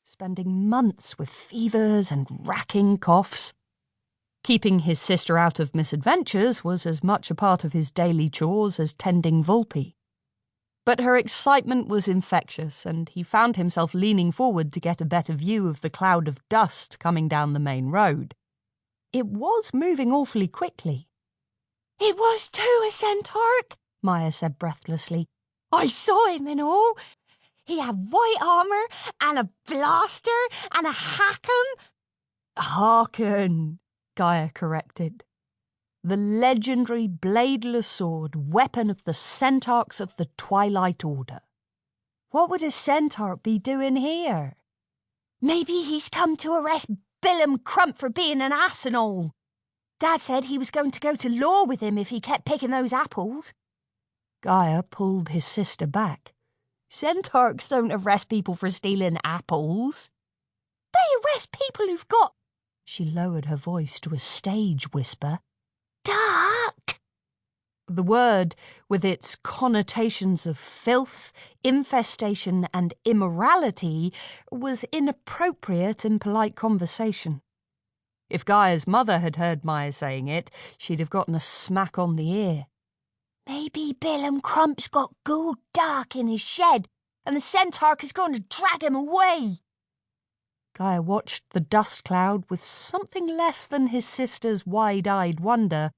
spending months with fevers and racking coughs. Keeping his sister out of misadventures was as much a part of his daily chores as tending Volpe. But her excitement was infectious, and he found himself leaning forward to get a better view of the cloud of dust coming down the main road. It was moving awfully quickly. "It was too, a centaur," Maya said breathlessly. "I saw him and all. He had white armour and a blaster and a hacken." "Harken," Gyre corrected. The legendary bladeless sword, weapon of the centaurs of the Twilight Order. What would a centaur be doing here? "Maybe he's come to arrest Billum Crump for being an ass and all. Dad said he was going to go to law with him if he kept picking those apples." Gyre pulled his sister back. "Centaurs don't arrest people for stealing apples." "They arrest people who've got—" She lowered her voice to a stage whisper. "Duck!" The word, with its connotations of filth, infestation, and immorality, was inappropriate in polite conversation. If Gyre's mother had heard Maya saying it, she'd have gotten a smack on the ear. "Maybe Billum Crump's got ghoul dark in his shed, and the centaur is going to drag him away." Gyre watched the dust cloud with something less than his sister's wide-eyed wonder.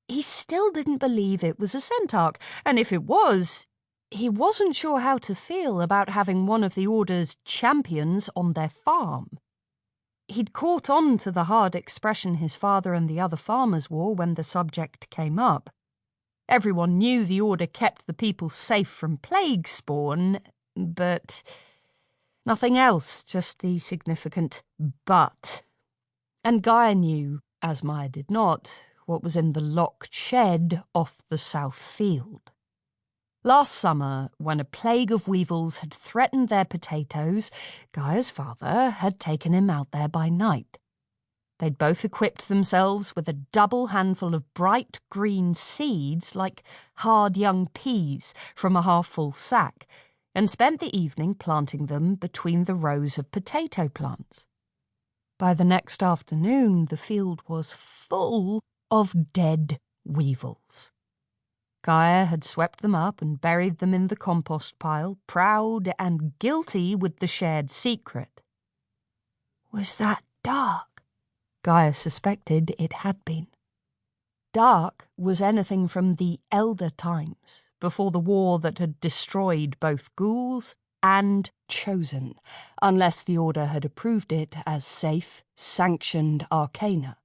He still didn't believe it was a centaur, and if it was, he wasn't sure how to feel about having one of the Order's champions on their farm. He'd caught on to the hard expression his father and the other farmers wore when the subject came up. Everyone knew the Order kept the people safe from plague spawn, but nothing else, just the significant but. And Gyre knew, as Maya did not, what was in the locked shed off the south field. Last summer, when a plague of weevils had threatened their potatoes, Gyre's father had taken him out there by night. They'd both equipped themselves with a double handful of bright green seeds like hard young peas from a half-full sack, and spent the evening planting them between the rows of potato plants. By the next afternoon, the field was full of dead weevils. Gyre had swept them up and buried them in the compost pile, proud and guilty with the shared secret. Was that dark? Gyre suspected it had been. Dark was anything from the Elder Times, before the war that had destroyed both ghouls and chosen, unless the Order had approved it as safe, sanctioned arcana.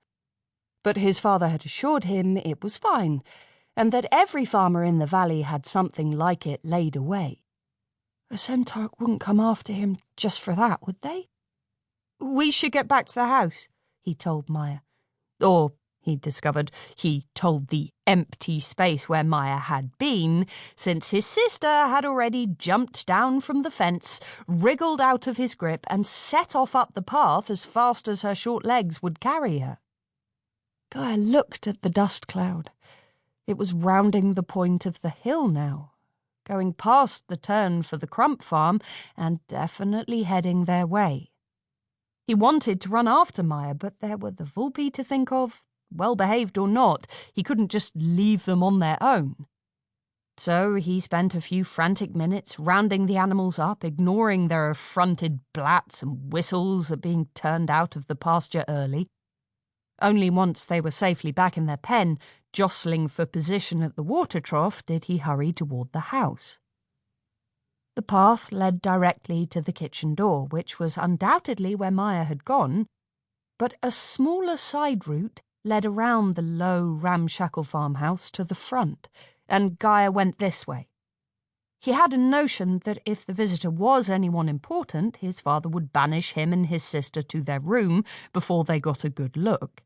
But his father had assured him it was fine, and that every farmer in the valley had something like it laid away. A centaur wouldn't come after him just for that, would they? "We should get back to the house," he told Maya. Or, he discovered, he told the empty space where Maya had been, since his sister had already jumped down from the fence, wriggled out of his grip, and set off up the path as fast as her short legs would carry her. Gyre looked at the dust cloud. It was rounding the point of the hill now, going past the turn for the Crump farm, and definitely heading their way. He wanted to run after Maya, but there were the Volpe to think of. Well-behaved or not, he couldn't just leave them on their own. So he spent a few frantic minutes rounding the animals up, ignoring their affronted blats and whistles at being turned out of the pasture early. Only once they were safely back in their pen, jostling for position at the water trough, did he hurry toward the house. The path led directly to the kitchen door, which was undoubtedly where Maya had gone, but a smaller side route led around the low, ramshackle farmhouse to the front, and Gyre went this way. He had a notion that if the visitor was anyone important, his father would banish him and his sister to their room before they got a good look.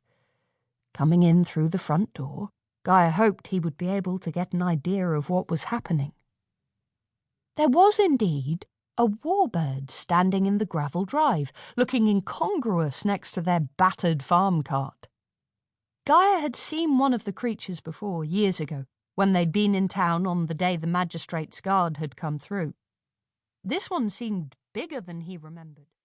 Coming in through the front door, Gyre hoped he would be able to get an idea of what was happening. There was indeed a warbird standing in the gravel drive, looking incongruous next to their battered farm cart. Gyre had seen one of the creatures before, years ago, when they'd been in town on the day the magistrate's guard had come through. This one seemed bigger than he remembered.